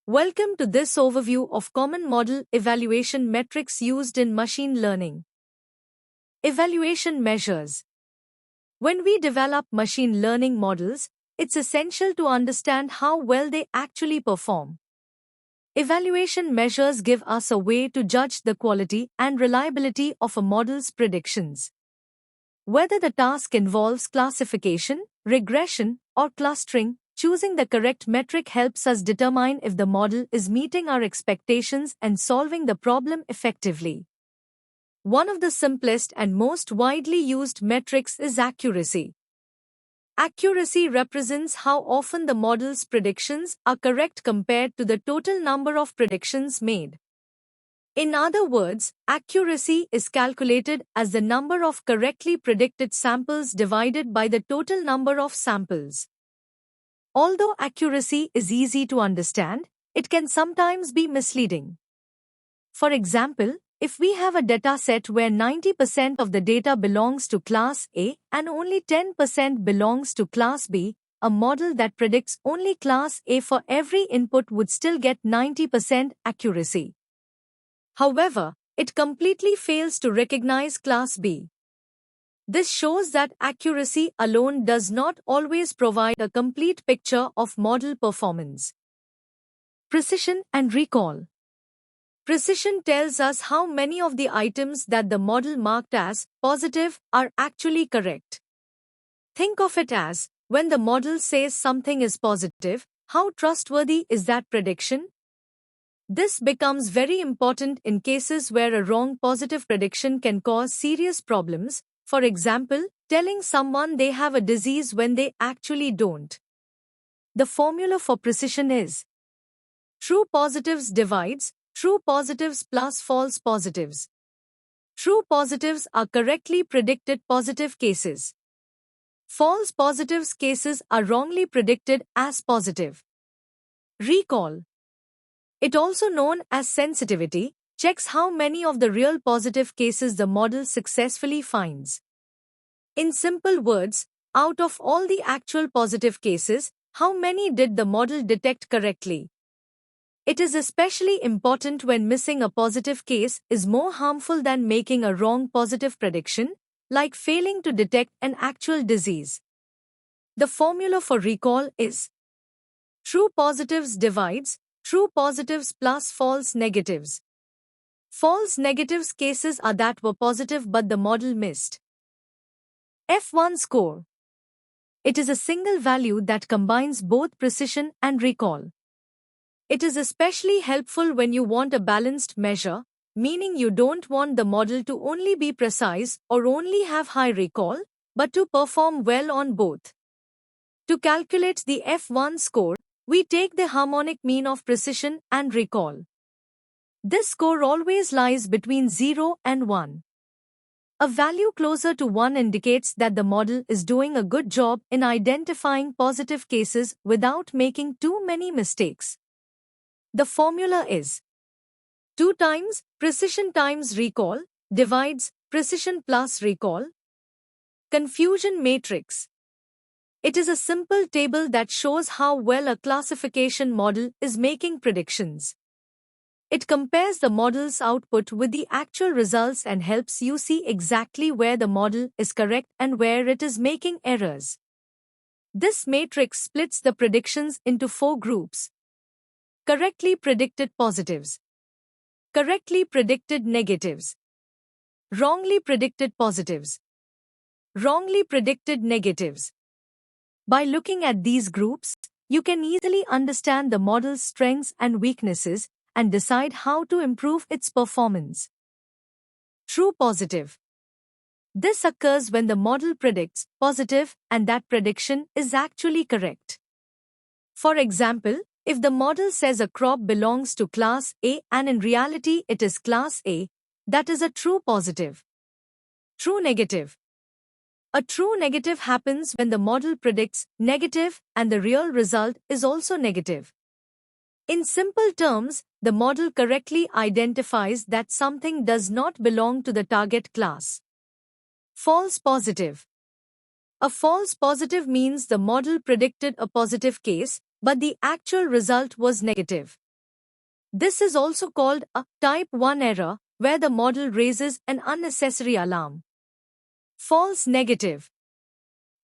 Welcome to this overview of common model evaluation metrics used in machine learning. Evaluation measures. When we develop machine learning models, it's essential to understand how well they actually perform. Evaluation measures give us a way to judge the quality and reliability of a model's predictions. Whether the task involves classification, regression, or clustering, choosing the correct metric helps us determine if the model is meeting our expectations and solving the problem effectively. One of the simplest and most widely used metrics is accuracy. Accuracy represents how often the model's predictions are correct compared to the total number of predictions made. In other words, accuracy is calculated as the number of correctly predicted samples divided by the total number of samples. Although accuracy is easy to understand, it can sometimes be misleading. For example, if we have a dataset where 90% of the data belongs to class A and only 10% belongs to class B, a model that predicts only class A for every input would still get 90% accuracy. However, it completely fails to recognize class B. This shows that accuracy alone does not always provide a complete picture of model performance. Precision and recall. Precision tells us how many of the items that the model marked as positive are actually correct. Think of it as, when the model says something is positive, how trustworthy is that prediction? This becomes very important in cases where a wrong positive prediction can cause serious problems. For example, telling someone they have a disease when they actually don't. The formula for precision is true positives divides true positives plus false positives. True positives are correctly predicted positive cases. False positives cases are wrongly predicted as positive. Recall. It also known as sensitivity, checks how many of the real positive cases the model successfully finds. In simple words, out of all the actual positive cases, how many did the model detect correctly? It is especially important when missing a positive case is more harmful than making a wrong positive prediction, like failing to detect an actual disease. The formula for recall is true positives divides true positives plus false negatives. False negatives cases are that were positive but the model missed. F1 score. It is a single value that combines both precision and recall. It is especially helpful when you want a balanced measure, meaning you don't want the model to only be precise or only have high recall, but to perform well on both. To calculate the F1 score, we take the harmonic mean of precision and recall. This score always lies between 0 and 1. A value closer to 1 indicates that the model is doing a good job in identifying positive cases without making too many mistakes. The formula is 2 times precision times recall divides precision plus recall. Confusion matrix. It is a simple table that shows how well a classification model is making predictions. It compares the model's output with the actual results and helps you see exactly where the model is correct and where it is making errors. This matrix splits the predictions into 4 groups. Correctly predicted positives. Correctly predicted negatives. Wrongly predicted positives. Wrongly predicted negatives. By looking at these groups, you can easily understand the model's strengths and weaknesses and decide how to improve its performance. True positive. This occurs when the model predicts positive and that prediction is actually correct. For example, if the model says a crop belongs to class A and in reality it is class A, that is a true positive. True negative. A true negative happens when the model predicts negative and the real result is also negative. In simple terms, the model correctly identifies that something does not belong to the target class. False positive. A false positive means the model predicted a positive case, but the actual result was negative. This is also called a type 1 error, where the model raises an unnecessary alarm. False negative.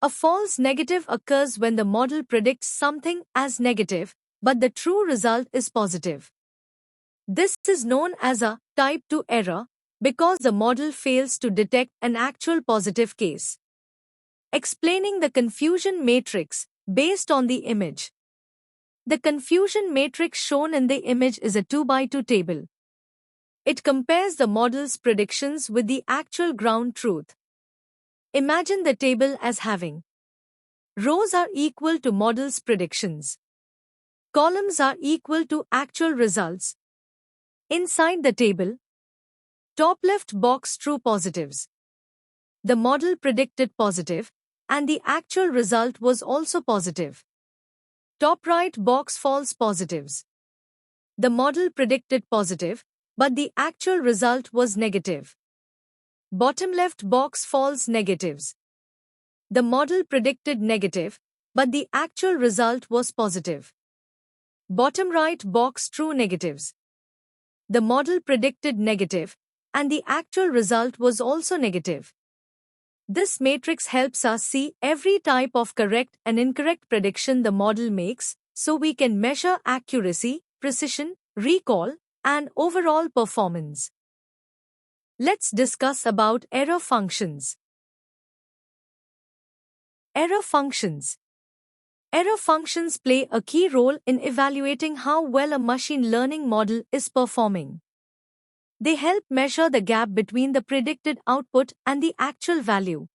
A false negative occurs when the model predicts something as negative, but the true result is positive. This is known as a type 2 error because the model fails to detect an actual positive case. Explaining the confusion matrix based on the image. The confusion matrix shown in the image is a 2 by 2 table. It compares the model's predictions with the actual ground truth. Imagine the table as having rows are equal to model's predictions. Columns are equal to actual results. Inside the table, top left box true positives. The model predicted positive, and the actual result was also positive. Top right box false positives. The model predicted positive, but the actual result was negative. Bottom left box false negatives. The model predicted negative, but the actual result was positive. Bottom right box true negatives. The model predicted negative, and the actual result was also negative. This matrix helps us see every type of correct and incorrect prediction the model makes, so we can measure accuracy, precision, recall, and overall performance. Let's discuss about error functions. Error functions. Error functions play a key role in evaluating how well a machine learning model is performing. They help measure the gap between the predicted output and the actual value.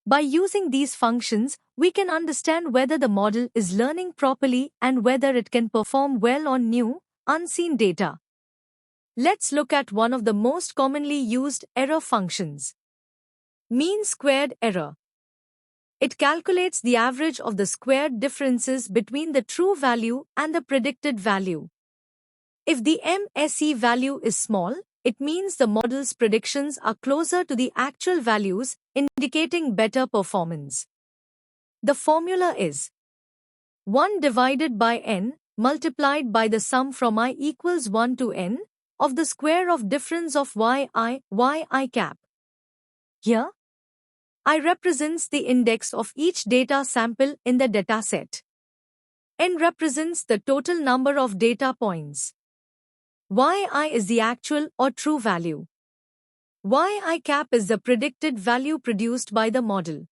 By using these functions, we can understand whether the model is learning properly and whether it can perform well on new, unseen data. Let's look at one of the most commonly used error functions. Mean squared error. It calculates the average of the squared differences between the true value and the predicted value. If the MSE value is small, it means the model's predictions are closer to the actual values, indicating better performance. The formula is 1 divided by n multiplied by the sum from I equals 1 to n of the square of difference of yi cap. Here, I represents the index of each data sample in the dataset. N represents the total number of data points. Yi is the actual or true value. Yi cap is the predicted value produced by the model.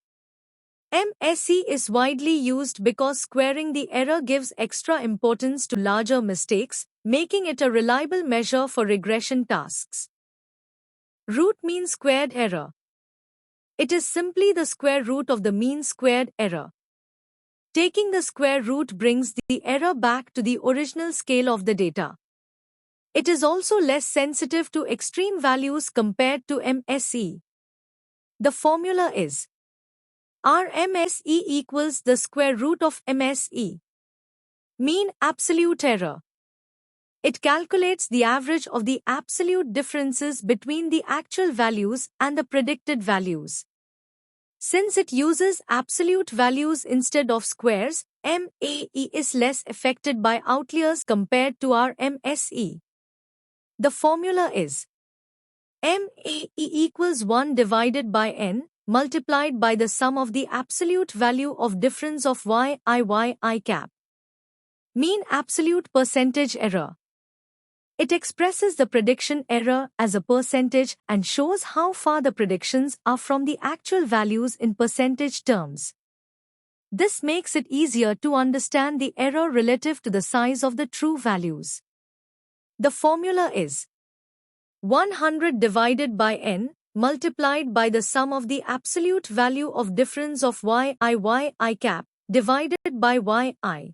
MSE is widely used because squaring the error gives extra importance to larger mistakes, making it a reliable measure for regression tasks. Root mean squared error. It is simply the square root of the mean squared error. Taking the square root brings the error back to the original scale of the data. It is also less sensitive to extreme values compared to MSE. The formula is RMSE equals the square root of MSE. Mean absolute error. It calculates the average of the absolute differences between the actual values and the predicted values. Since it uses absolute values instead of squares, MAE is less affected by outliers compared to our MSE. The formula is MAE equals 1 divided by n multiplied by the sum of the absolute value of difference of yi cap. Mean absolute percentage error. It expresses the prediction error as a percentage and shows how far the predictions are from the actual values in percentage terms. This makes it easier to understand the error relative to the size of the true values. The formula is 100 divided by n multiplied by the sum of the absolute value of difference of yi cap divided by yi.